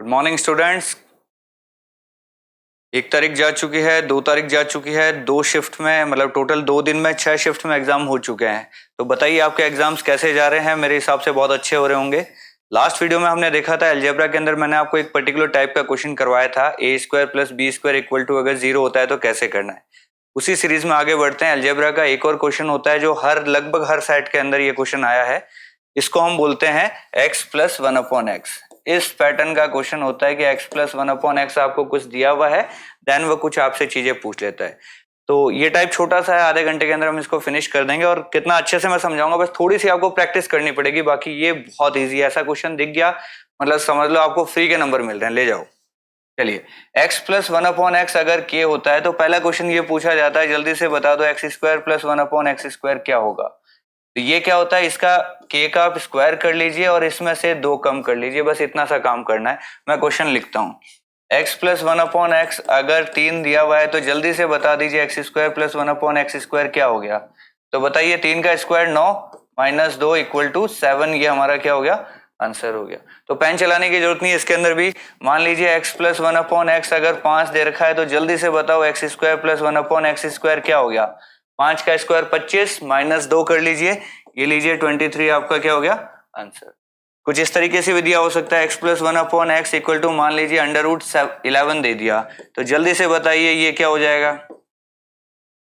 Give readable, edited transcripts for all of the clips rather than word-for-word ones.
Good morning students. 1 तारीख जा चुकी है, 2 तारीख जा चुकी है, 2 शिफ्ट में मतलब टोटल 2 दिन में 6 शिफ्ट में एग्जाम हो चुके हैं। तो बताइए आपके एग्जाम्स कैसे जा रहे हैं। मेरे हिसाब से बहुत अच्छे हो रहे होंगे। लास्ट वीडियो में हमने देखा था अलजेब्रा के अंदर मैंने आपको एक पर्टिकुलर टाइप का क्वेश्चन करवाया था, a² + b² = अगर 0 होता है तो कैसे करना है। उसी सीरीज में आगे बढ़ते हैं। अलजेब्रा का एक और क्वेश्चन होता है जो लगभग हर सेट के अंदर ये क्वेश्चन आया है। इसको हम बोलते हैं x + 1/x। इस पैटर्न का क्वेश्चन होता है कि x + 1/x आपको कुछ दिया हुआ है, देन वो कुछ आपसे चीजें पूछ लेता है। तो ये टाइप छोटा सा है, आधे घंटे के अंदर हम इसको फिनिश कर देंगे और कितना अच्छे से मैं समझाऊंगा, बस थोड़ी सी आपको प्रैक्टिस करनी पड़ेगी। बाकी ये बहुत ईजी है। ऐसा क्वेश्चन दिख गया मतलब समझ लो आपको फ्री के नंबर मिल रहे हैं, ले जाओ। चलिए, x + 1/x अगर k होता है तो पहला क्वेश्चन ये पूछा जाता है, जल्दी से बता दो x² + 1/x² क्या होगा। तो ये क्या होता है, इसका k का आप स्क्वायर कर लीजिए और इसमें से 2 कम कर लीजिए, बस इतना सा काम करना है। मैं क्वेश्चन लिखता हूँ, x + 1/x अगर 3 दिया हुआ है तो जल्दी से बता दीजिए x² + 1/x² क्या हो गया। तो बताइए 3 का स्क्वायर 9 - 2 = 7। ये हमारा क्या हो गया, आंसर हो गया। तो पेन चलाने की जरूरत नहीं है इसके अंदर भी। मान लीजिए x + 1/x अगर 5 दे रखा है तो जल्दी से बताओ x² + 1/x² क्या हो गया। 5 का स्क्वायर 25 - 2 कर लीजिए, ये लीजिए 23 आपका क्या हो गया, आंसर। कुछ इस तरीके से भी दिया हो सकता है, x + 1/x = मान लीजिए √11 दे दिया, तो जल्दी से बताइए ये क्या हो जाएगा।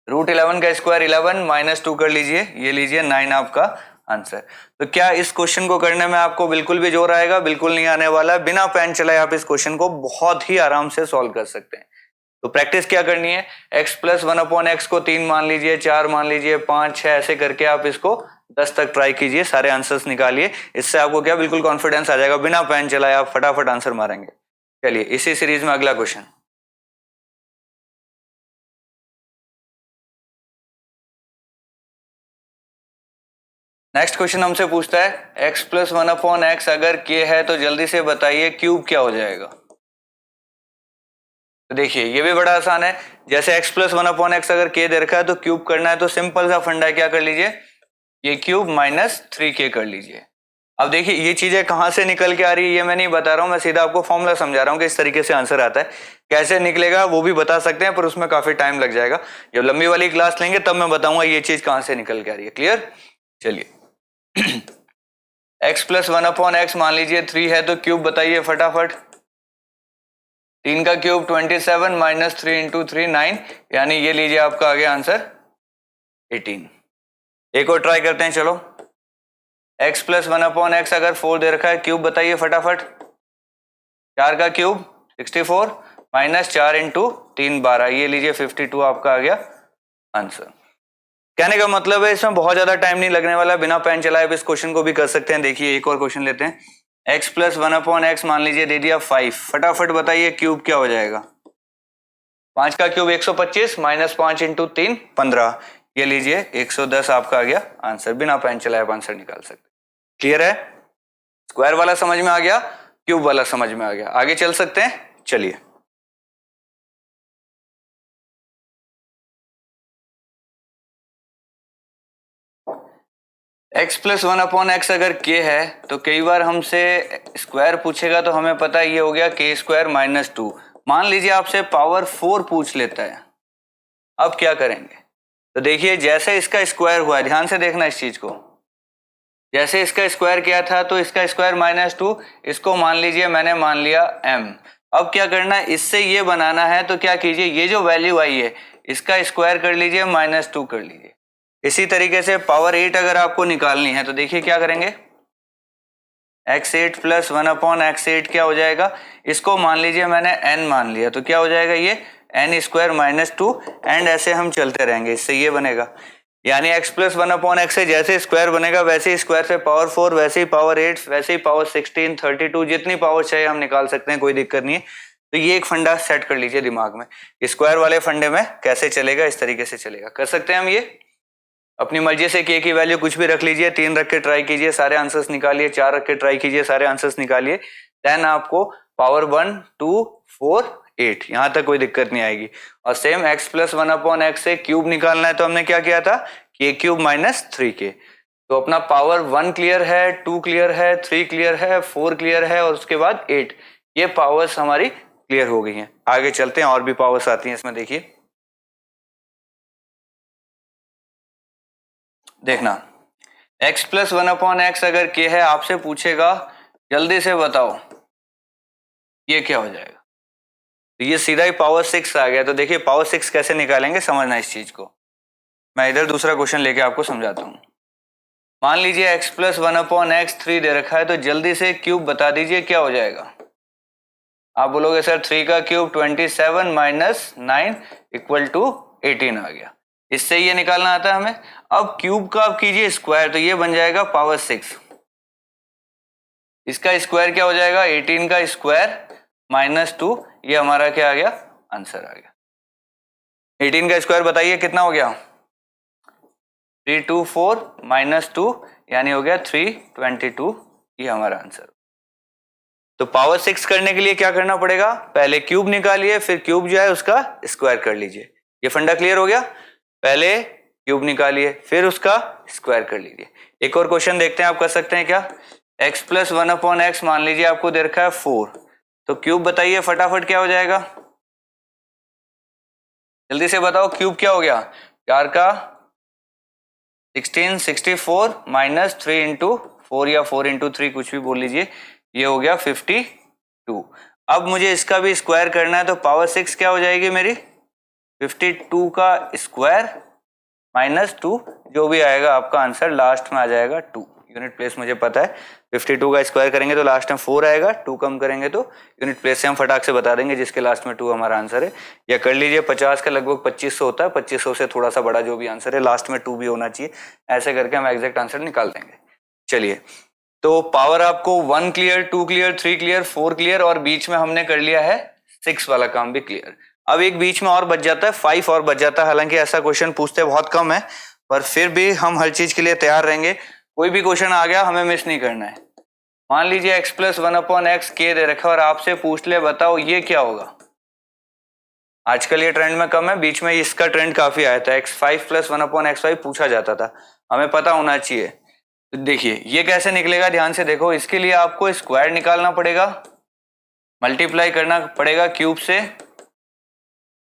√11 का स्क्वायर 11 - 2 कर लीजिए, ये लीजिए 9 आपका आंसर। तो क्या इस क्वेश्चन को करने में आपको बिल्कुल भी जोर आएगा? बिल्कुल नहीं आने वाला। बिना पेन चलाए आप इस क्वेश्चन को बहुत ही आराम से सॉल्व कर सकते हैं। तो प्रैक्टिस क्या करनी है, x + 1/x को 3 मान लीजिए, 4 मान लीजिए, 5, 6 ऐसे करके आप इसको 10 तक ट्राई कीजिए, सारे आंसर्स निकालिए। इससे आपको क्या बिल्कुल कॉन्फिडेंस आ जाएगा, बिना पेन चलाए आप फटाफट आंसर मारेंगे। चलिए इसी सीरीज में अगला क्वेश्चन। नेक्स्ट क्वेश्चन हमसे पूछता है x + 1/x अगर k है तो जल्दी से बताइए क्यूब क्या हो जाएगा। तो देखिए ये भी बड़ा आसान है। जैसे x + 1/x अगर k दे रखा है तो क्यूब करना है, तो सिंपल सा फंडा है, क्या कर लीजिए, ये क्यूब -3k कर लीजिए। अब देखिए ये चीजें कहां से निकल के आ रही है ये मैं नहीं बता रहा हूं, मैं सीधा आपको फॉर्मूला समझा रहा हूं कि इस तरीके से आंसर आता है। कैसे निकलेगा वो भी बता सकते हैं पर उसमें काफी टाइम लग जाएगा। जब लंबी वाली क्लास लेंगे तब मैं बताऊंगा ये चीज कहां से निकल के आ रही है। क्लियर? चलिए x + 1/x मान लीजिए 3 है तो क्यूब बताइए फटाफट। 3 का क्यूब 27 - 3 × 3 9, यानी ये लीजिए आपका आ गया आंसर 18। एक और ट्राई करते हैं, चलो। x + 1/x अगर 4 दे रखा है, क्यूब बताइए फटाफट। 4 का क्यूब 64 - 4 × 3 12, ये लीजिए 52 आपका आ गया आंसर। कहने का मतलब है इसमें बहुत ज्यादा टाइम नहीं लगने वाला, बिना पेन चलाए इस क्वेश्चन को भी कर सकते हैं। देखिए एक और क्वेश्चन लेते हैं, x + 1/x मान लीजिए दे दिया 5, फटाफट बताइए क्यूब क्या हो जाएगा। 5 का क्यूब 125 - 5 × 3 15, ये लीजिए 110 आपका आ गया आंसर। बिना पेन चलाए आप आंसर निकाल सकते। क्लियर है? स्क्वायर वाला समझ में आ गया, क्यूब वाला समझ में आ गया, आगे चल सकते हैं। चलिए x + 1/x अगर k है तो कई बार हमसे स्क्वायर पूछेगा, तो हमें पता ये हो गया k² - 2। मान लीजिए आपसे पावर 4 पूछ लेता है, अब क्या करेंगे। तो देखिए जैसे इसका स्क्वायर हुआ है, ध्यान से देखना इस चीज को, जैसे इसका स्क्वायर किया था तो इसका स्क्वायर -2, इसको मान लीजिए मैंने मान लिया m। अब क्या करना है, इससे ये बनाना है, तो क्या कीजिए, ये जो वैल्यू आई है इसका स्क्वायर कर लीजिए, -2 कर लीजिए। इसी तरीके से पावर 8 अगर आपको निकालनी है तो देखिए क्या करेंगे, x8 + 1/x8 क्या हो जाएगा, इसको मान लीजिए मैंने n मान लिया, तो क्या हो जाएगा ये n² - 2, एंड ऐसे हम चलते रहेंगे, इससे ये बनेगा। यानी x + 1/x से जैसे स्क्वायर बनेगा वैसे ही स्क्वायर से पावर 4, वैसे ही पावर 8, वैसे ही पावर 16, 32, जितनी पावर चाहिए हम निकाल सकते हैं, कोई दिक्कत नहीं है। तो ये एक फंडा सेट कर लीजिए दिमाग में, स्क्वायर वाले फंडे में कैसे चलेगा, इस तरीके से चलेगा। कर सकते हैं हम ये अपनी मर्जी से, k की वैल्यू कुछ भी रख लीजिए, 3 रख के ट्राई कीजिए, सारे आंसर्स निकालिए, 4 रख के ट्राई कीजिए, सारे आंसर्स निकालिए, देन आपको पावर 1, 2, 4, 8 यहां तक कोई दिक्कत नहीं आएगी। और सेम x + 1/x से क्यूब निकालना है, तो हमने क्या किया था, k³ - 3k। तो अपना पावर 1 क्लियर है, 2 क्लियर है, 3 क्लियर है, 4 क्लियर है और उसके बाद 8। ये पावर्स हमारी क्लियर हो गई हैं। आगे चलते हैं, और भी पावर्स आती हैं इसमें। देखिए, देखना, x प्लस 1/x अगर k है, आपसे पूछेगा जल्दी से बताओ ये क्या हो जाएगा। तो ये सीधा ही पावर 6 आ गया। तो देखिए पावर 6 कैसे निकालेंगे, समझना इस चीज को। मैं इधर दूसरा क्वेश्चन लेके आपको समझाता हूं। मान लीजिए x प्लस 1/x 3 दे रखा है, तो जल्दी से क्यूब बता दीजिए क्या हो जाएगा। आप बोलोगे सर 3 का क्यूब 27 माइनस 9 इक्वल टू 18 आ गया। इससे ये निकालना आता है हमें। अब क्यूब का आप कीजिए स्क्वायर, तो ये बन जाएगा पावर 6। इसका स्क्वायर क्या हो जाएगा, 18 का स्क्वायर माइनस 2। ये हमारा क्या आ गया, आंसर आ गया। 18 का स्क्वायर बताइए कितना हो गया, 324 माइनस 2 यानी हो गया 322। ये हमारा आंसर। तो पावर 6 करने के लिए क्या करना पड़ेगा, पहले क्यूब निकालिए, फिर क्यूब जो है उसका स्क्वायर कर लीजिए। ये फंडा क्लियर हो गया। पहले क्यूब निकालिए, फिर उसका स्क्वायर कर लीजिए। एक और क्वेश्चन देखते हैं, आप कर सकते हैं क्या। x प्लस 1/x मान लीजिए आपको दे रखा है 4, तो क्यूब बताइए फटाफट क्या हो जाएगा, जल्दी से बताओ क्यूब क्या हो गया। 4 का 16 64 माइनस 3 इंटू 4 या 4 इंटू 3 कुछ भी बोल लीजिए, ये हो गया 52। अब मुझे इसका भी स्क्वायर करना है, तो पावर 6 क्या हो जाएगी मेरी, 52 का स्क्वायर माइनस 2, जो भी आएगा आपका आंसर लास्ट में आ जाएगा 2। यूनिट प्लेस मुझे पता है, 52 का स्क्वायर करेंगे तो लास्ट में 4 आएगा, 2 कम करेंगे तो यूनिट प्लेस से हम फटाक से बता देंगे जिसके लास्ट में 2 हमारा आंसर है। या कर लीजिए 50 का लगभग 2500 होता है, 2500 से थोड़ा सा बड़ा जो भी आंसर है लास्ट में 2 भी होना चाहिए। ऐसे करके हम एग्जैक्ट आंसर निकाल देंगे। चलिए, तो पावर आपको 1 क्लियर, 2 क्लियर, 3 क्लियर, 4 क्लियर, और बीच में हमने कर लिया है 6 वाला काम भी क्लियर। अब एक बीच में और बच जाता है, 5 और बच जाता है। हालांकि ऐसा क्वेश्चन पूछते बहुत कम है, पर फिर भी हम हर चीज के लिए तैयार रहेंगे। कोई भी क्वेश्चन आ गया हमें मिस नहीं करना है। मान लीजिए x प्लस 1/x k दे रखा और आपसे पूछ ले बताओ ये क्या होगा। आजकल ये ट्रेंड में कम है, बीच में इसका ट्रेंड काफी आया था। x5 प्लस 1/x5 पूछा जाता था, हमें पता होना चाहिए। तो देखिए ये कैसे निकलेगा, ध्यान से देखो। इसके लिए आपको स्क्वायर निकालना पड़ेगा, मल्टीप्लाई करना पड़ेगा क्यूब से,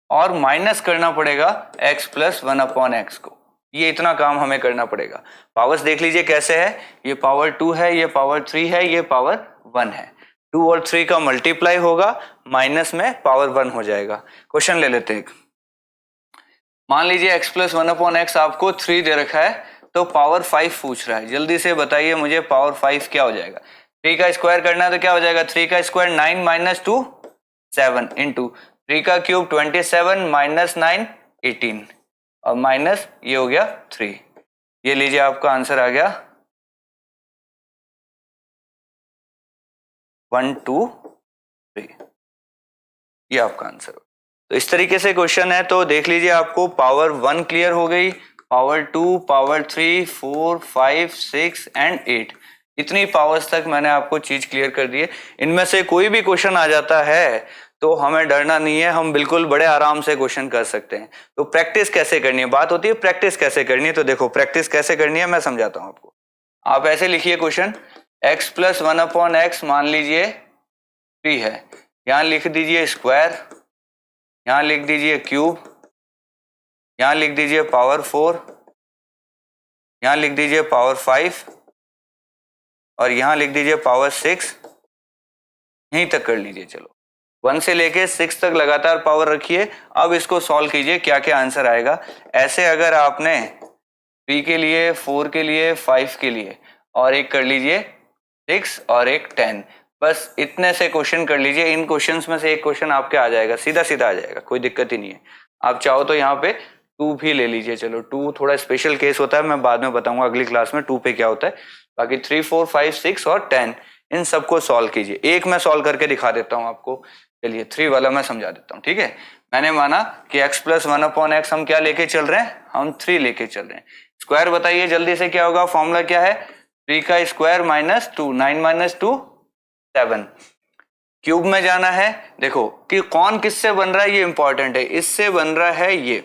और माइनस करना पड़ेगा x प्लस 1/x को। ये इतना काम हमें करना पड़ेगा। पावर्स देख लीजिए कैसे है, ये पावर 2 है, ये पावर 3 है, ये पावर 1 है। 2 और 3 का मल्टीप्लाई होगा, माइनस में पावर 1 हो जाएगा। क्वेश्चन ले लेते हैं। मान लीजिए x प्लस 1/x आपको 3 दे रखा है, तो पावर 5 पूछ रहा है। जल्दी से बताइए मुझे पावर 5 क्या हो जाएगा। 3 का स्क्वायर करना है तो क्या हो जाएगा, 3 का स्क्वायर 9 माइनस 2 7 इंटू 3 का क्यूब 27 माइनस 9 18, और माइनस ये हो गया 3। ये लीजिए आपका आंसर आ गया 1 2 3। ये आपका आंसर। तो इस तरीके से क्वेश्चन है। तो देख लीजिए आपको पावर 1 क्लियर हो गई, पावर 2, पावर 3, 4, 5, 6 एंड 8, इतनी पावर्स तक मैंने आपको चीज क्लियर कर दी है। इनमें से कोई भी क्वेश्चन आ जाता है तो हमें डरना नहीं है, हम बिल्कुल बड़े आराम से क्वेश्चन कर सकते हैं। तो प्रैक्टिस कैसे करनी है, बात होती है प्रैक्टिस कैसे करनी है। तो देखो प्रैक्टिस कैसे करनी है मैं समझाता हूं आपको। आप ऐसे लिखिए क्वेश्चन, x प्लस 1/x मान लीजिए 3 है, यहां लिख दीजिए स्क्वायर, यहां लिख दीजिए क्यूब, यहां लिख दीजिए पावर 4, यहां लिख दीजिए पावर 5, और यहां लिख दीजिए पावर 6। यहीं तक कर लीजिए। चलो 1 से लेके 6 तक लगातार पावर रखिए। अब इसको सॉल्व कीजिए, क्या क्या आंसर आएगा। ऐसे अगर आपने 3 के लिए, 4 के लिए, 5 के लिए, और एक कर लीजिए 6 और एक 10, बस इतने से क्वेश्चन कर लीजिए। इन क्वेश्चंस में से एक क्वेश्चन आपके आ जाएगा, सीधा सीधा आ जाएगा, कोई दिक्कत ही नहीं है। आप चाहो तो यहाँ पे 2 भी ले लीजिए। चलो 2 थोड़ा स्पेशल केस होता है, मैं बाद में बताऊंगा अगली क्लास में 2 पे क्या होता है। बाकी 3 4 5 6 और 10 इन सबको सॉल्व कीजिए। एक मैं सॉल्व करके दिखा देता हूँ आपको। चलिए 3 वाला मैं समझा देता हूँ, ठीक है। मैंने माना कि x प्लस 1/x हम क्या लेके चल रहे हैं, हम 3 लेके चल रहे हैं। स्क्वायर बताइए जल्दी से क्या होगा, फॉर्मूला क्या है, 3 का स्क्वायर माइनस 2, 9 माइनस 2 7। क्यूब में जाना है, देखो कि कौन किससे बन रहा है ये इंपॉर्टेंट है। इससे बन रहा है ये,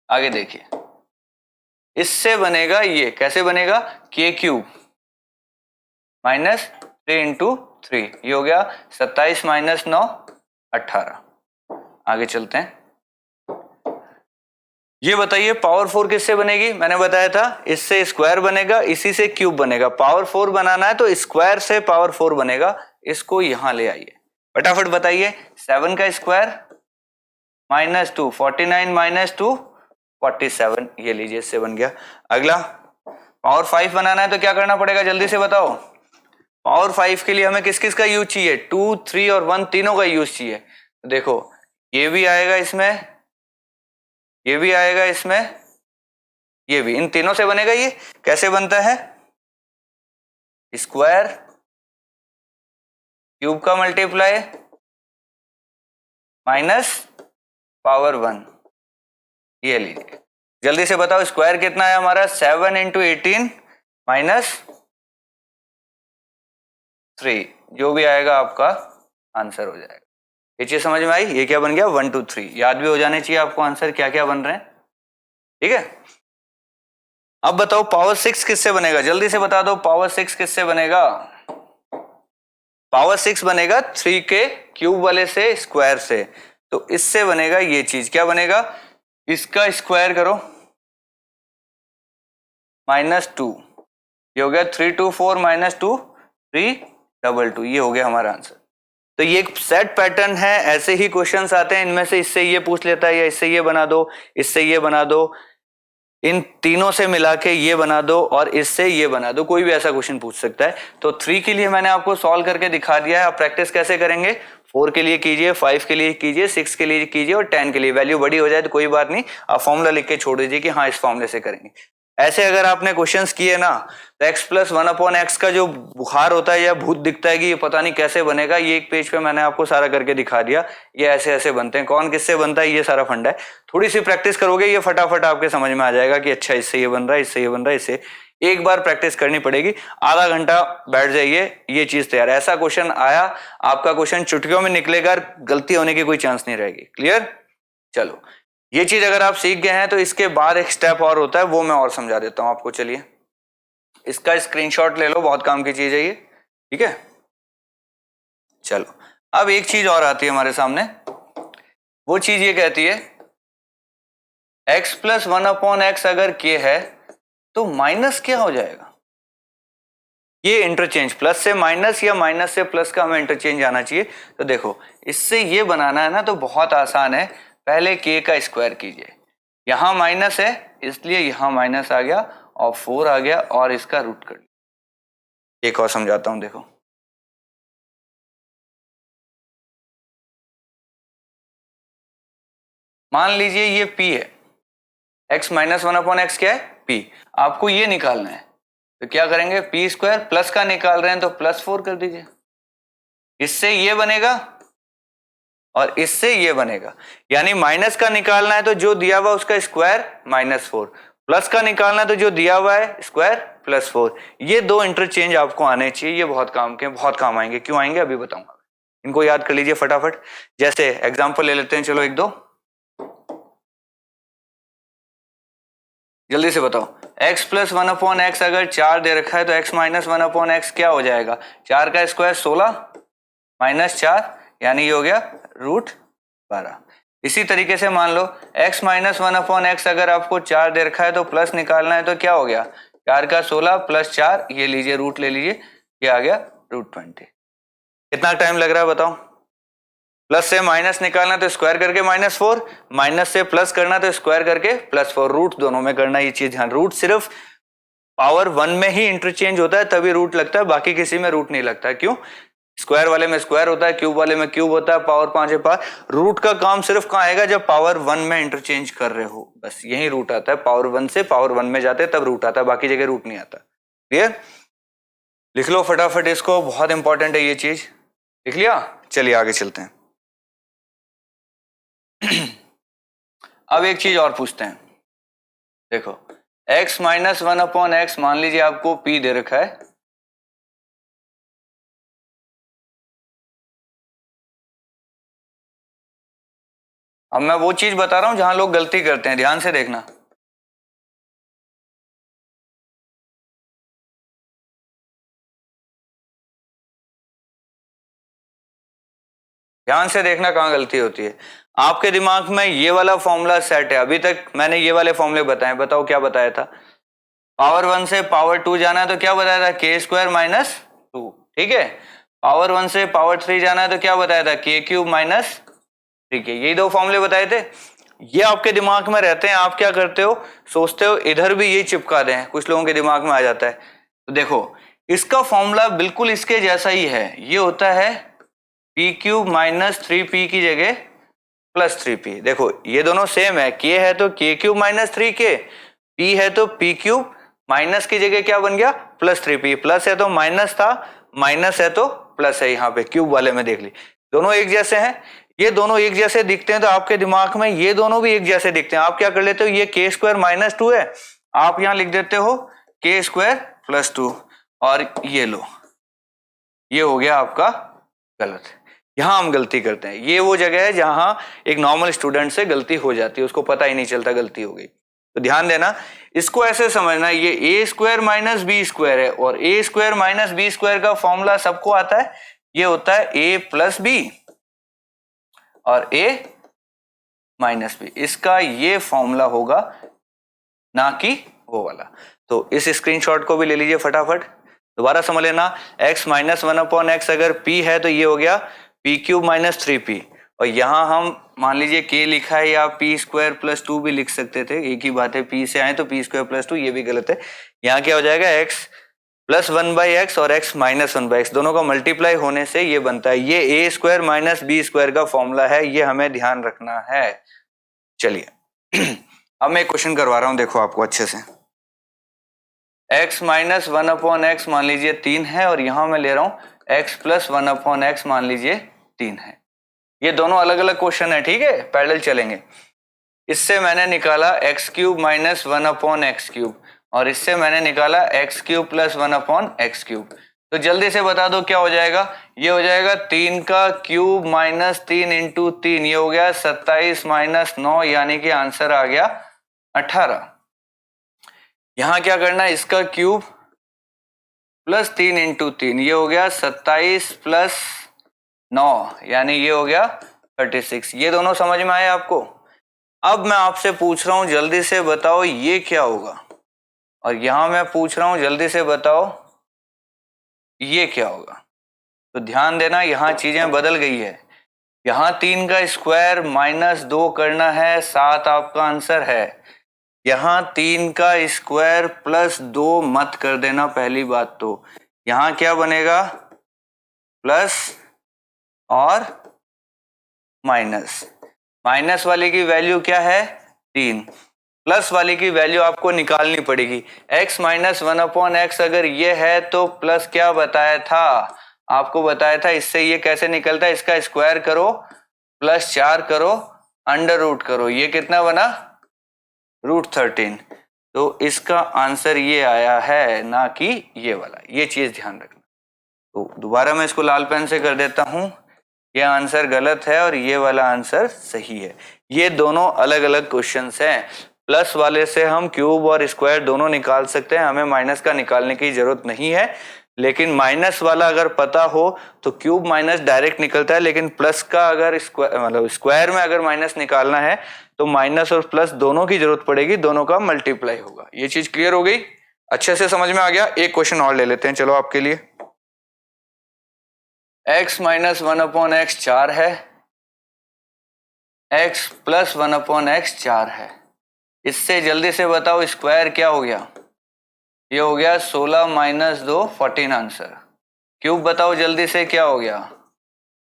आगे देखिए, इससे बनेगा ये, कैसे बनेगा, k क्यूब माइनस 3 इंटू 3, ये हो गया 27 माइनस 9 18। आगे चलते हैं। ये बताइए पावर 4 किससे बनेगी? मैंने बताया था इससे स्क्वायर बनेगा, इसी से क्यूब बनेगा। पावर 4 बनाना है तो स्क्वायर से पावर 4 बनेगा। इसको यहां ले आइए, फटाफट बताइए। 7 का स्क्वायर माइनस 2, 49 माइनस 2 47, ये लीजिए इससे बन गया। अगला पावर 5 बनाना है तो क्या करना पड़ेगा, जल्दी से बताओ। पावर 5 के लिए हमें किस किस का यूज चाहिए? 2, 3 और 1 तीनों का यूज चाहिए। देखो ये भी आएगा इसमें, ये भी आएगा इसमें, ये भी, इन तीनों से बनेगा। ये कैसे बनता है? स्क्वायर क्यूब का मल्टीप्लाई माइनस पावर 1, ये लीजिए। जल्दी से बताओ स्क्वायर कितना है हमारा? 7 इंटू 18 माइनस 3, जो भी आएगा आपका आंसर हो जाएगा। ये चीज समझ में आई? ये क्या बन गया? 1 2 3। याद भी हो जाने चाहिए आपको आंसर क्या क्या बन रहे हैं, ठीक है। अब बताओ पावर 6 किससे बनेगा? जल्दी से बता दो पावर 6 किससे बनेगा? पावर 6 बनेगा 3 के क्यूब वाले से, स्क्वायर से। तो इससे बनेगा ये चीज, क्या बनेगा? इसका स्क्वायर करो माइनस 2, ये हो गया 3 2 4 माइनस 2 3 2 2, ये हो गया हमारा आंसर। तो ये एक सेट पैटर्न है, ऐसे ही क्वेश्चंस आते हैं इनमें से, इससे ये पूछ लेता है या इससे ये बना दो, इससे ये बना दो, इन तीनों से मिला के ये बना दो और इससे ये बना दो, कोई भी ऐसा क्वेश्चन पूछ सकता है। तो 3 के लिए मैंने आपको सॉल्व करके दिखा दिया है। आप प्रैक्टिस कैसे करेंगे? 4 के लिए कीजिए, 5 के लिए कीजिए, 6 के लिए कीजिए और 10 के लिए। वैल्यू बड़ी हो जाए तो कोई बात नहीं, आप फॉर्मूला लिख के छोड़ दीजिए कि हाँ इस फॉर्मूले से करेंगे। ऐसे अगर आपने क्वेश्चंस किए ना तो x प्लस 1/x का जो बुखार होता है या भूत दिखता है कि ये पता नहीं कैसे बनेगा, ये एक पेज पे मैंने आपको सारा करके दिखा दिया। ये ऐसे ऐसे बनते हैं, कौन किससे बनता है, ये सारा फंडा है। थोड़ी सी प्रैक्टिस करोगे ये फटाफट आपके समझ में आ जाएगा कि अच्छा इससे ये बन रहा है, इससे ये बन रहा है, इससे। एक बार प्रैक्टिस करनी पड़ेगी, आधा घंटा बैठ जाइए, ये चीज तैयार। ऐसा क्वेश्चन आया आपका क्वेश्चन चुटकियों में निकलेगा, गलती होने की कोई चांस नहीं रहेगी। क्लियर? चलो ये चीज अगर आप सीख गए हैं तो इसके बाद एक स्टेप और होता है, वो मैं और समझा देता हूं आपको। चलिए इसका स्क्रीनशॉट ले लो, बहुत काम की चीज है ये, ठीक है। चलो अब एक चीज और आती है हमारे सामने, वो चीज ये कहती है x प्लस 1/x अगर k है तो माइनस क्या हो जाएगा? ये इंटरचेंज, प्लस से माइनस या माइनस से प्लस का हमें इंटरचेंज आना चाहिए। तो देखो इससे ये बनाना है ना तो बहुत आसान है। पहले k का स्क्वायर कीजिए, यहां माइनस है इसलिए यहां माइनस आ गया और 4 आ गया और इसका रूट कर लिया। एक और समझाता हूं, देखो मान लीजिए ये p है, x माइनस 1/x क्या है? p। आपको ये निकालना है तो क्या करेंगे? p स्क्वायर, प्लस का निकाल रहे हैं तो प्लस 4 कर दीजिए। इससे ये बनेगा और इससे ये बनेगा, यानी माइनस का निकालना है तो जो दिया हुआ उसका स्क्वायर -4, प्लस का निकालना है तो जो दिया हुआ है स्क्वायर +4। ये दो इंटरचेंज आपको आने चाहिए, ये बहुत काम के, बहुत काम आएंगे। क्यों आएंगे अभी बताऊंगा, इनको याद कर लीजिए फटाफट। जैसे एग्जांपल ले लेते हैं, चलो एक दो जल्दी से बताओ। x प्लस 1/x अगर 4 दे रखा है तो x माइनस 1/x क्या हो जाएगा? 4 का स्क्वायर 16 माइनस 4, यानी ये हो गया √12। इसी तरीके से मान लो x माइनस 1/x अगर आपको 4 दे रखा है तो प्लस निकालना है तो क्या हो गया? 4 का 16 प्लस 4, ये लीजिए रूट ले लीजिए, ये आ गया √20। कितना टाइम लग रहा है बताओ? प्लस से माइनस निकालना तो स्क्वायर करके -4, माइनस से प्लस करना तो स्क्वायर करके +4, रूट दोनों में करना। ये चीज ध्यान, रूट सिर्फ पावर 1 में ही इंटरचेंज होता है तभी रूट लगता है, बाकी किसी में रूट नहीं लगता है। क्यों? स्क्वायर वाले में स्क्वायर होता है, क्यूब वाले में क्यूब होता है, पावर 5 है पावर। रूट का काम सिर्फ कहां आएगा? जब पावर 1 में इंटरचेंज कर रहे हो, बस यही रूट आता है। पावर 1 से पावर 1 में जाते हैं तब रूट आता है, बाकी जगह रूट नहीं आता। क्लियर? लिख लो फटाफट इसको, बहुत इंपॉर्टेंट है ये चीज। लिख लिया? चलिए आगे चलते हैं। अब एक चीज और पूछते हैं, देखो x माइनस 1/x मान लीजिए आपको p दे रखा है, अब मैं वो चीज बता रहा हूं जहां लोग गलती करते हैं, ध्यान से देखना। ध्यान से देखना कहाँ गलती होती है। आपके दिमाग में ये वाला फॉर्मूला सेट है, अभी तक मैंने ये वाले फॉर्मूले बताए, बताओ क्या बताया था। पावर 1 से पावर 2 जाना है तो क्या बताया था, के स्क्वायर माइनस 2, ठीक है। पावर 1 से पावर 3 जाना है तो क्या बताया था, के क्यूब माइनस 3k, यही दो फॉर्मूले बताए थे। ये आपके दिमाग में रहते हैं, आप क्या करते हो, सोचते हो इधर भी ये चिपका दें, कुछ लोगों के दिमाग में आ जाता है। तो देखो इसका फॉर्मूला बिल्कुल इसके जैसा ही है, ये होता है पी क्यूब माइनस 3p की जगह प्लस 3p। देखो ये दोनों सेम है, के है तो के क्यूब माइनस 3k, p है तो p क्यूब, माइनस की जगह क्या बन गया प्लस 3p, प्लस है तो माइनस था, माइनस है तो प्लस है, यहाँ पे क्यूब वाले में देख ली दोनों एक जैसे हैं। ये दोनों एक जैसे दिखते हैं तो आपके दिमाग में ये दोनों भी एक जैसे दिखते हैं, आप क्या कर लेते हो, ये के स्क्वायर माइनस 2 है, आप यहां लिख देते हो के स्क्वायर प्लस 2, और ये लो, ये हो गया आपका गलत। यहां हम गलती करते हैं, ये वो जगह है जहां एक नॉर्मल स्टूडेंट से गलती हो जाती है, उसको पता ही नहीं चलता गलती हो गई। तो ध्यान देना, इसको ऐसे समझना, ये ए स्क्वायर माइनस बी स्क्वायर है, और ए स्क्वायर माइनस बी स्क्वायर का फॉर्मूला सबको आता है, ये होता है ए प्लस बी और a माइनस बी, इसका ये फॉर्मूला होगा, ना कि वो वाला। तो इस स्क्रीनशॉट को भी ले लीजिए फटाफट, दोबारा समझ लेना। x माइनस 1/x अगर p है तो ये हो गया p क्यूब माइनस 3p, और यहां हम मान लीजिए k लिखा है, या p स्क्वायर प्लस 2 भी लिख सकते थे, एक ही बात है, p से आए तो p स्क्वायर प्लस 2, ये भी गलत है। यहाँ क्या हो जाएगा, x प्लस 1/x और x माइनस 1/x दोनों का मल्टीप्लाई होने से ये बनता है, ये ए स्क्वायर माइनस बी स्क्वायर का फॉर्मूला है, ये हमें ध्यान रखना है। चलिए अब मैं एक क्वेश्चन करवा रहा हूं, देखो आपको अच्छे से। x माइनस 1/x मान लीजिए 3 है, और यहां मैं ले रहा हूं x प्लस 1/x मान लीजिए 3 है। ये दोनों अलग अलग क्वेश्चन है, ठीक है, पैरेलल चलेंगे। इससे मैंने निकाला x cube minus 1/x cube, और इससे मैंने निकाला x cube plus 1/x cube. तो जल्दी से बता दो क्या हो जाएगा, ये हो जाएगा 3 का क्यूब माइनस 3 इंटू 3, ये हो गया 27 माइनस 9, यानी कि आंसर आ गया 18। यहां क्या करना है, इसका क्यूब प्लस 3 इंटू 3, ये हो गया 27 प्लस 9, यानी ये हो गया 36। ये दोनों समझ में आए आपको। अब मैं आपसे पूछ रहा हूं जल्दी से बताओ ये क्या होगा, और यहां मैं पूछ रहा हूं जल्दी से बताओ ये क्या होगा। तो ध्यान देना, यहां चीजें बदल गई है, यहां 3 का स्क्वायर माइनस 2 करना है, 7 आपका आंसर है। यहां 3 का स्क्वायर प्लस 2 मत कर देना, पहली बात तो यहां क्या बनेगा, प्लस और माइनस, माइनस वाले की वैल्यू क्या है 3, प्लस वाली की वैल्यू आपको निकालनी पड़ेगी। x माइनस 1/x अगर ये है तो प्लस क्या बताया था, आपको बताया था इससे ये कैसे निकलता है, इसका स्क्वायर करो प्लस 4 करो अंडर रूट करो, ये कितना बना √13। तो इसका आंसर ये आया है, ना कि ये वाला, ये चीज ध्यान रखना। तो दोबारा मैं इसको लाल पेन से कर देता हूं, ये आंसर गलत है और ये वाला आंसर सही है। ये दोनों अलग अलग क्वेश्चंस हैं। प्लस वाले से हम क्यूब और स्क्वायर दोनों निकाल सकते हैं, हमें माइनस का निकालने की जरूरत नहीं है। लेकिन माइनस वाला अगर पता हो तो क्यूब माइनस डायरेक्ट निकलता है, लेकिन प्लस का अगर स्क्वायर में अगर माइनस निकालना है तो माइनस और प्लस दोनों की जरूरत पड़ेगी, दोनों का मल्टीप्लाई होगा। ये चीज क्लियर हो गई, अच्छे से समझ में आ गया। एक क्वेश्चन और ले लेते हैं, चलो आपके लिए। x माइनस 1/x 4 है, x प्लस 1/x 4 है। इससे जल्दी से बताओ स्क्वायर क्या हो गया, ये हो गया 16 माइनस 2 14 आंसर। क्यूब बताओ जल्दी से क्या हो गया,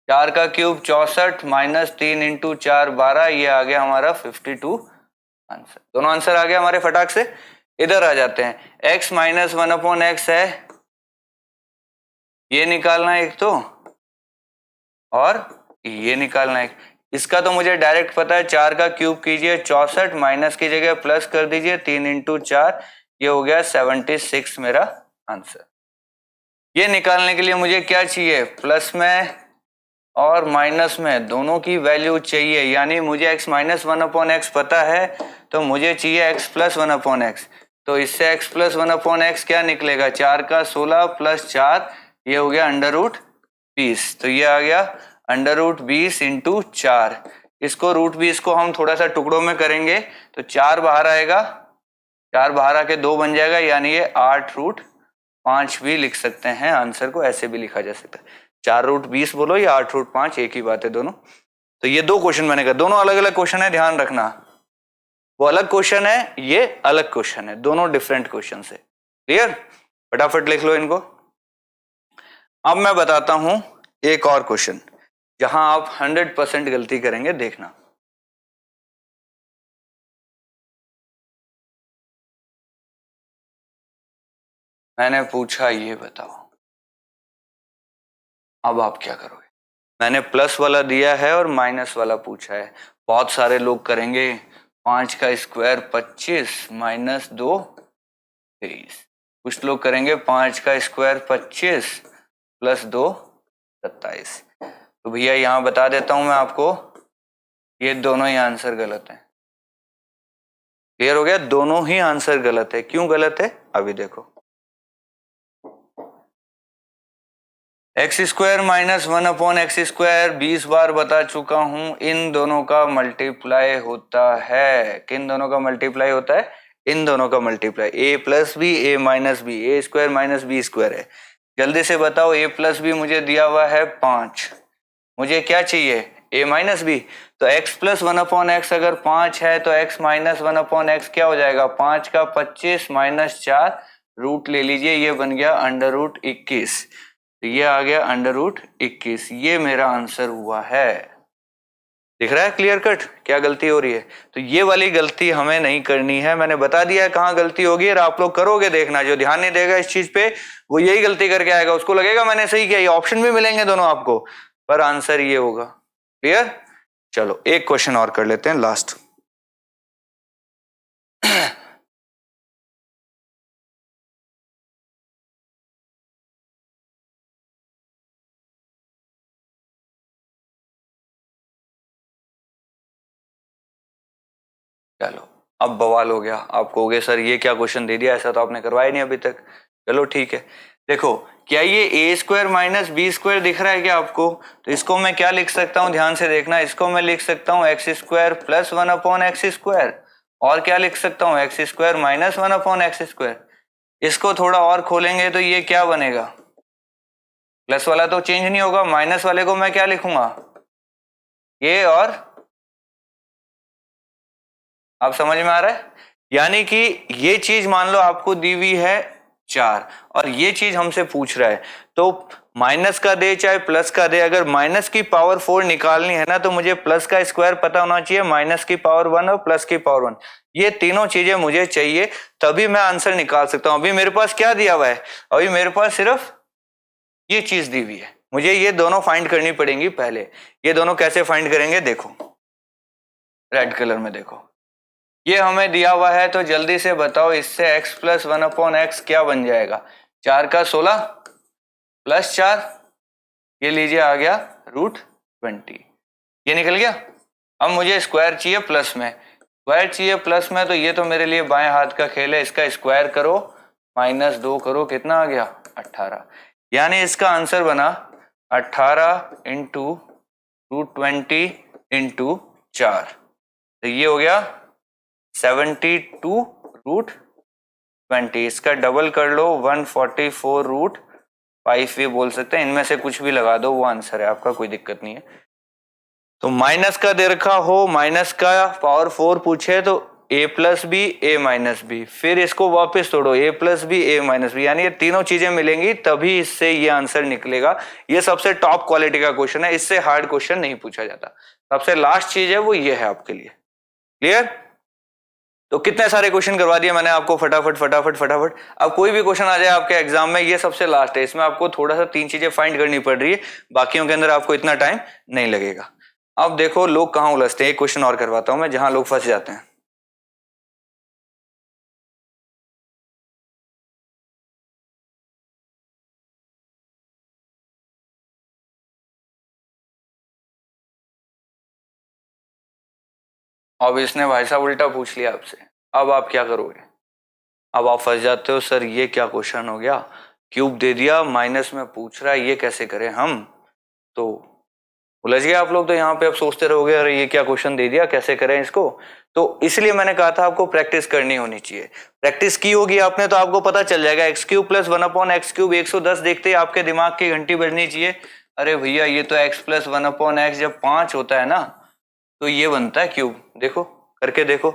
4 का क्यूब 64 माइनस 3 इंटू 4 12, ये आ गया हमारा 52 आंसर। दोनों आंसर आ गया हमारे फटाक से। इधर आ जाते हैं, x माइनस 1/x है, ये निकालना है एक तो, और ये निकालना है। इसका तो मुझे डायरेक्ट पता है, 4 का क्यूब कीजिए 64, माइनस की जगह प्लस कर दीजिए 3 इंटू 4, ये हो गया 76 मेरा आंसर। ये निकालने के लिए मुझे क्या चाहिए, प्लस में और माइनस में दोनों की वैल्यू चाहिए, यानी मुझे x माइनस 1/x पता है तो मुझे चाहिए x प्लस 1/x। तो इससे x प्लस 1/x क्या निकलेगा, 4 का 16 प्लस 4, ये हो गया अंडर रूट 20, तो ये आ गया √20 इंटू 4। इसको √20 को हम थोड़ा सा टुकड़ों में करेंगे तो 4 बाहर आएगा, 4 बाहर आके 2 बन जाएगा, यानी ये 8√5 भी लिख सकते हैं। आंसर को ऐसे भी लिखा जा सकता है, 4√20 बोलो या 8√5 एक ही बात है दोनों। तो ये दो क्वेश्चन मैंने कहा, दोनों अलग अलग क्वेश्चन है, ध्यान रखना। वो अलग क्वेश्चन है, ये अलग क्वेश्चन है, दोनों डिफरेंट क्वेश्चन है। क्लियर? फटाफट लिख लो इनको। अब मैं बताता हूं एक और क्वेश्चन जहां आप 100% गलती करेंगे, देखना। मैंने पूछा ये बताओ, अब आप क्या करोगे? मैंने प्लस वाला दिया है और माइनस वाला पूछा है। बहुत सारे लोग करेंगे 5 का स्क्वायर 25 माइनस 2 23। कुछ लोग करेंगे 5 का स्क्वायर 25 प्लस 2 27। तो भैया यहां बता देता हूं मैं आपको, ये दोनों ही आंसर गलत है। क्लियर हो गया? दोनों ही आंसर गलत है। क्यों गलत है अभी देखो। एक्स स्क्वायर माइनस 1/x², 20 बार बता चुका हूं, इन दोनों का मल्टीप्लाई होता है। किन दोनों का मल्टीप्लाई होता है? इन दोनों का multiply. a plus B, a minus B, A square minus B square है। जल्दी से बताओ, a प्लस बी मुझे दिया हुआ है 5, मुझे क्या चाहिए? a minus B. तो x प्लस 1/x अगर 5 है तो x माइनस 1/x क्या हो जाएगा? 5 का 25 माइनस 4, रूट ले लीजिए, ये बन गया √21। तो ये आ गया √21। ये मेरा आंसर हुआ है। दिख रहा है क्लियर कट क्या गलती हो रही है? तो ये वाली गलती हमें नहीं करनी है। मैंने बता दिया है कहाँ गलती होगी, और आप लोग करोगे देखना। जो ध्यान नहीं देगा इस चीज पे वो यही गलती करके आएगा, उसको लगेगा मैंने सही किया। ये ऑप्शन भी मिलेंगे दोनों आपको, पर आंसर ये होगा। क्लियर? चलो एक क्वेश्चन और कर लेते हैं, लास्ट। चलो अब बवाल हो गया। आप कहोगे सर ये क्या क्वेश्चन दे दिया, ऐसा तो आपने करवाया नहीं अभी तक। चलो ठीक है, देखो क्या ये ए स्क्वायर माइनस बी स्क्वायर दिख रहा है क्या आपको? तो इसको मैं क्या लिख सकता हूँ, ध्यान से देखना। इसको मैं लिख सकता हूँ एक्स स्क्वायर प्लस 1/x², और क्या लिख सकता हूँ? X square minus 1/x²। इसको थोड़ा और खोलेंगे तो ये क्या बनेगा? प्लस वाला तो चेंज नहीं होगा, माइनस वाले को मैं क्या लिखूंगा? ये, और आप समझ में आ रहा है? यानी कि ये चीज मान लो आपको दी हुई है 4, और ये चीज हमसे पूछ रहा है, तो माइनस का दे चाहे प्लस का दे, अगर माइनस की पावर 4 निकालनी है ना, तो मुझे प्लस का स्क्वायर पता होना चाहिए, माइनस की पावर 1 और प्लस की पावर 1। ये तीनों चीजें मुझे चाहिए, तभी मैं आंसर निकाल सकता हूं। अभी मेरे पास क्या दिया हुआ है? अभी मेरे पास सिर्फ ये चीज दी हुई है, मुझे ये दोनों फाइंड करनी पड़ेंगी पहले। ये दोनों कैसे फाइंड करेंगे देखो, रेड कलर में देखो, ये हमें दिया हुआ है, तो जल्दी से बताओ इससे x प्लस 1/x क्या बन जाएगा? 4 का 16 प्लस 4, ये लीजिए आ गया √20। ये निकल गया। अब मुझे स्क्वायर चाहिए प्लस में, स्क्वायर चाहिए प्लस में, तो ये तो मेरे लिए बाएं हाथ का खेल है। इसका स्क्वायर करो माइनस 2 करो, कितना आ गया? 18। यानी इसका आंसर बना 18 इंटू √20 इंटू 4। तो ये हो गया 72√20। इसका डबल कर लो 144√5 भी बोल सकते हैं, इनमें से कुछ भी लगा दो, वो आंसर है आपका, कोई दिक्कत नहीं है। तो माइनस का दे रखा हो, माइनस का पावर 4 पूछे तो a plus B A minus B, फिर इसको वापस तोड़ो a plus B A minus B, यानी ये तीनों चीजें मिलेंगी तभी इससे ये आंसर निकलेगा। ये सबसे टॉप क्वालिटी का क्वेश्चन है, इससे हार्ड क्वेश्चन नहीं पूछा जाता। सबसे लास्ट चीज है वो ये है आपके लिए। क्लियर? तो कितने सारे क्वेश्चन करवा दिए मैंने आपको, फटाफट फटाफट फटाफट। अब कोई भी क्वेश्चन आ जाए आपके एग्जाम में, ये सबसे लास्ट है, इसमें आपको थोड़ा सा 3 चीजें फाइंड करनी पड़ रही है, बाकियों के अंदर आपको इतना टाइम नहीं लगेगा। अब देखो लोग कहां उलझते हैं, एक क्वेश्चन और करवाता हूं मैं जहां लोग फंस जाते हैं। अब इसने भाई साहब उल्टा पूछ लिया आपसे, अब आप क्या करोगे? अब आप फंस जाते हो, सर ये क्या क्वेश्चन हो गया, क्यूब दे दिया माइनस में पूछ रहा है, ये कैसे करें हम? तो उलझ गए आप लोग तो यहाँ पे अब सोचते रहोगे अरे ये क्या क्वेश्चन दे दिया, कैसे करें इसको। तो इसलिए मैंने कहा था आपको प्रैक्टिस करनी होनी चाहिए। प्रैक्टिस की होगी आपने तो आपको पता चल जाएगा। एक्स क्यूब प्लस 1/x³ 110 देखते ही आपके दिमाग की घंटी बजनी चाहिए। अरे भैया ये तो x प्लस 1/x जब 5 होता है ना तो ये बनता है क्यूब। देखो करके देखो,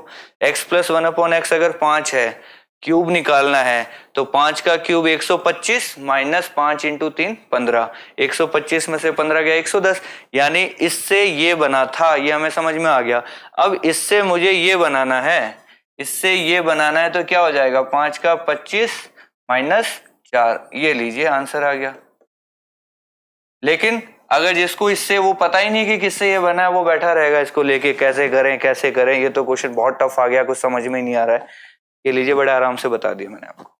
x प्लस 1/x अगर 5 है, क्यूब निकालना है तो 5 का क्यूब 125 माइनस 5 इंटू 3 15। 125 में से 15 गया 110, यानी इससे ये बना था, ये हमें समझ में आ गया। अब इससे मुझे ये बनाना है, इससे ये बनाना है तो क्या हो जाएगा 5 का 25 माइनस 4, ये लीजिए आंसर आ गया। लेकिन अगर जिसको इससे वो पता ही नहीं कि किससे ये बना है, वो बैठा रहेगा इसको लेके कैसे करें कैसे करें, ये तो क्वेश्चन बहुत टफ आ गया, कुछ समझ में ही नहीं आ रहा है। ये लीजिए बड़े आराम से बता दिया मैंने आपको।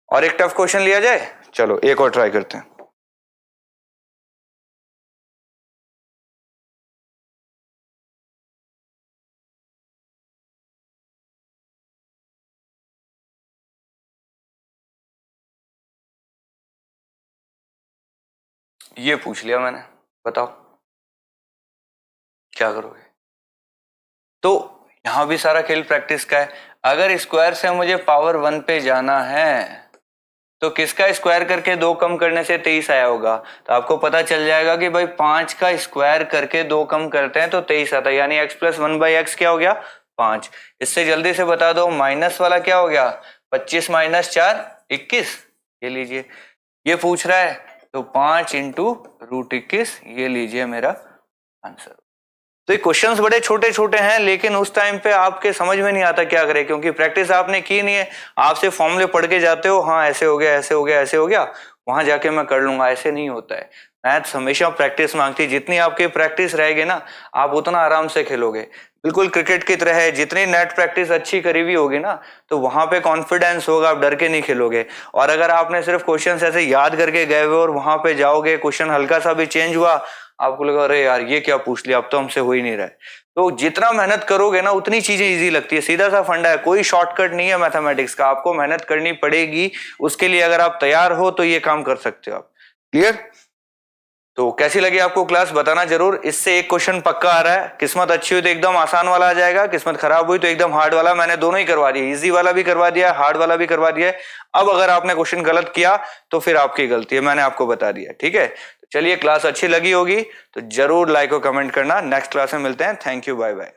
और एक टफ क्वेश्चन लिया जाए, चलो एक और ट्राई करते हैं। ये पूछ लिया मैंने, बताओ क्या करोगे। तो यहां भी सारा खेल प्रैक्टिस का है। अगर स्क्वायर से मुझे पावर 1 पे जाना है तो किसका स्क्वायर करके 2 कम करने से 23 आया होगा। तो आपको पता चल जाएगा कि भाई 5 का स्क्वायर करके 2 कम करते हैं तो 23 आता है, यानी x प्लस 1/x क्या हो गया 5। इससे जल्दी से बता दो माइनस वाला क्या हो गया 25 माइनस 4 21। ये लीजिए ये पूछ रहा है तो 5 इंटू रूट 21, ये लीजिए मेरा आंसर। तो ये क्वेश्चंस बड़े छोटे छोटे हैं लेकिन उस टाइम पे आपके समझ में नहीं आता क्या करें, क्योंकि प्रैक्टिस आपने की नहीं है। आप सिर्फ फॉर्मूले पढ़ के जाते हो, हाँ ऐसे हो गया ऐसे हो गया ऐसे हो गया, वहां जाके मैं कर लूंगा, ऐसे नहीं होता है। मैथ्स हमेशा प्रैक्टिस मांगती है। जितनी आपकी प्रैक्टिस रहेगी ना आप उतना आराम से खेलोगे। बिल्कुल क्रिकेट की तरह है, जितनी नेट प्रैक्टिस अच्छी करी हुई होगी ना तो वहां पे कॉन्फिडेंस होगा, आप डर के नहीं खेलोगे। और अगर आपने सिर्फ क्वेश्चन ऐसे याद करके गए हुए और वहां पे जाओगे, क्वेश्चन हल्का सा भी चेंज हुआ, आपको लगा अरे यार ये क्या पूछ लिया, अब तो हमसे हो ही नहीं रहा है। तो जितना मेहनत करोगे ना उतनी चीजें इजी लगती है। सीधा सा फंडा है, कोई शॉर्टकट नहीं है मैथमेटिक्स का, आपको मेहनत करनी पड़ेगी। उसके लिए अगर आप तैयार हो तो ये काम कर सकते हो आप। क्लियर। तो कैसी लगी आपको क्लास बताना जरूर। इससे एक क्वेश्चन पक्का आ रहा है, किस्मत अच्छी हुई तो एकदम आसान वाला आ जाएगा, किस्मत खराब हुई तो एकदम हार्ड वाला। मैंने दोनों ही करवा दिया, इजी वाला भी करवा दिया, हार्ड वाला भी करवा दिया। अब अगर आपने क्वेश्चन गलत किया तो फिर आपकी गलती है, मैंने आपको बता दिया। ठीक है, चलिए क्लास अच्छी लगी होगी तो जरूर लाइक और कमेंट करना। नेक्स्ट क्लास में मिलते हैं। Thank you, bye bye.